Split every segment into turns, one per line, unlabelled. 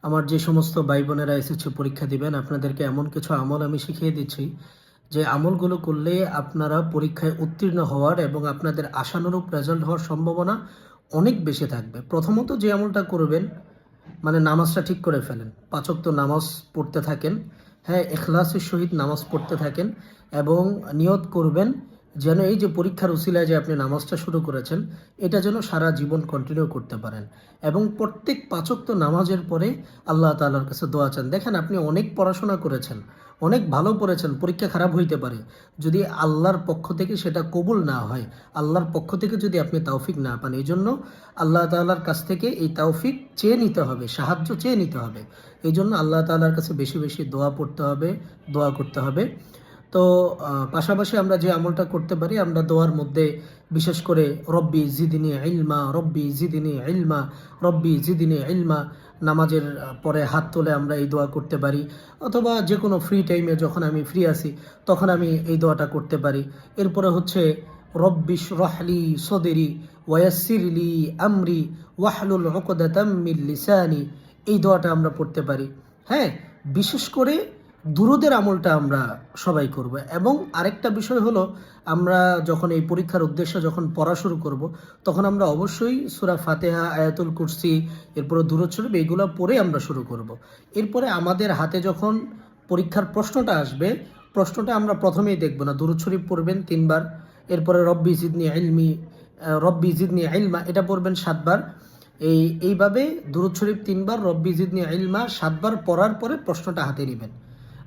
আমার যে সমস্ত ভাই বোনেরা এসেছে পরীক্ষা দিবেন, আপনাদেরকে এমন কিছু আমল আমি শিখিয়ে দিচ্ছি যে আমলগুলো করলে আপনারা পরীক্ষায় উত্তীর্ণ হওয়ার এবং আপনাদের আশানুরূপ রেজাল্ট হওয়ার সম্ভাবনা অনেক বেশি থাকবে। প্রথমত যে আমলটা করবেন, মানে নামাজটা ঠিক করে ফেলেন, 5 ওয়াক্ত নামাজ পড়তে থাকেন। হ্যাঁ, ইখলাসের সহিত নামাজ পড়তে থাকেন এবং নিয়ত করবেন যেন এই যে পরীক্ষার উসিলায় যে আপনি নামাজটা শুরু করেছেন, এটা যেন সারা জীবন কন্টিনিউ করতে পারেন। এবং প্রত্যেক 5 ওয়াক্ত নামাজের পরে আল্লাহ তাআলার কাছে দোয়া চান। দেখেন, আপনি অনেক পড়াশোনা করেছেন, অনেক ভালো পড়েছেন, পরীক্ষা খারাপ হইতে পারে। যদি আল্লাহর পক্ষ থেকে সেটা কবুল না হয়, আল্লাহর পক্ষ থেকে যদি আপনি তৌফিক না পান, এই জন্য আল্লাহ তাআলার কাছ থেকে এই তৌফিক চেয়ে নিতে হবে, সাহায্য চেয়ে নিতে হবে। এই জন্য আল্লাহ তাআলার কাছে বেশি বেশি দোয়া পড়তে হবে, দোয়া করতে হবে। তো পাশাপাশি আমরা যে আমলটা করতে পারি, আমরা দোয়ার মধ্যে বিশেষ করে রব্বি জিদনি ইলমা, রব্বি জিদনি ইলমা, রব্বি জিদনি ইলমা, নামাজের পরে হাত তুলে আমরা এই দোয়া করতে পারি। অথবা যে কোনো ফ্রি টাইমে যখন আমি ফ্রি আছি তখন আমি এই দোয়াটা করতে পারি। এরপরে হচ্ছে রব্বিশ রহলি সদরি ওয়াসিরলি আমরি ওয়াহলুল উকদাতাম মিন লিসানি, এই দোয়াটা আমরা পড়তে পারি। হ্যাঁ, বিশেষ করে দুরুদের আমলটা আমরা সবাই করব। এবং আরেকটা বিষয় হলো, আমরা যখন এই পরীক্ষার উদ্দেশ্যে যখন পড়া শুরু করব, তখন আমরা অবশ্যই সূরা ফাতিহা, আয়াতুল কুরসি, এরপরে দুরূদ শরীফ এইগুলো পড়ে আমরা শুরু করব। এরপরে আমাদের হাতে যখন পরীক্ষার প্রশ্নটা আসবে, প্রশ্নটা আমরা প্রথমেই দেখব না, দুরূদ শরীফ পড়বেন 3 বার। এরপরে রব্বি জিদনি ইলমি, রব্বি জিদনি ইলমা এটা পড়বেন 7 বার। এইভাবে দুরূদ শরীফ 3 বার, রব্বি জিদনি ইলমা 7 বার পড়ার পরে প্রশ্নটা হাতে নেবেন।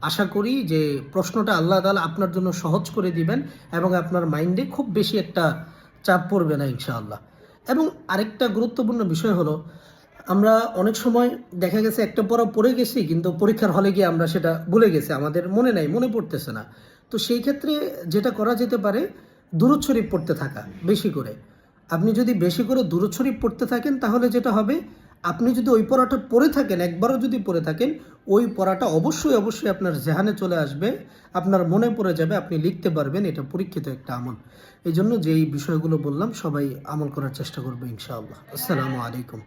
আশা করি যে প্রশ্নটা আল্লাহ তাআলা আপনার জন্য সহজ করে দিবেন এবং আপনার মাইন্ডে খুব বেশি একটা চাপ পড়বে না ইনশাআল্লাহ। এবং আরেকটা গুরুত্বপূর্ণ বিষয় হলো, আমরা অনেক সময় দেখা গেছে একটা পড়া পড়ে গেছি, কিন্তু পরীক্ষার হলে গিয়ে আমরা সেটা ভুলে গেছি, আমাদের মনে নাই, মনে পড়তেছে না। তো সেই ক্ষেত্রে যেটা করা যেতে পারে, দুরূদ শরীফ পড়তে থাকা বেশি করে। আপনি যদি বেশি করে দুরূদ শরীফ পড়তে থাকেন, তাহলে যেটা হবে, আপনি যদি ওই পড়াটা পড়ে থাকেন, একবারও যদি পড়ে থাকেন, ওই পড়াটা অবশ্যই অবশ্যই আপনার জেহানে চলে আসবে, আপনার মনে পড়ে যাবে, আপনি লিখতে পারবেন। এটা পরীক্ষিত একটা আমল। এই জন্য যেই বিষয়গুলো বললাম সবাই আমল করার চেষ্টা করবে ইনশাআল্লাহ। আসসালামু আলাইকুম।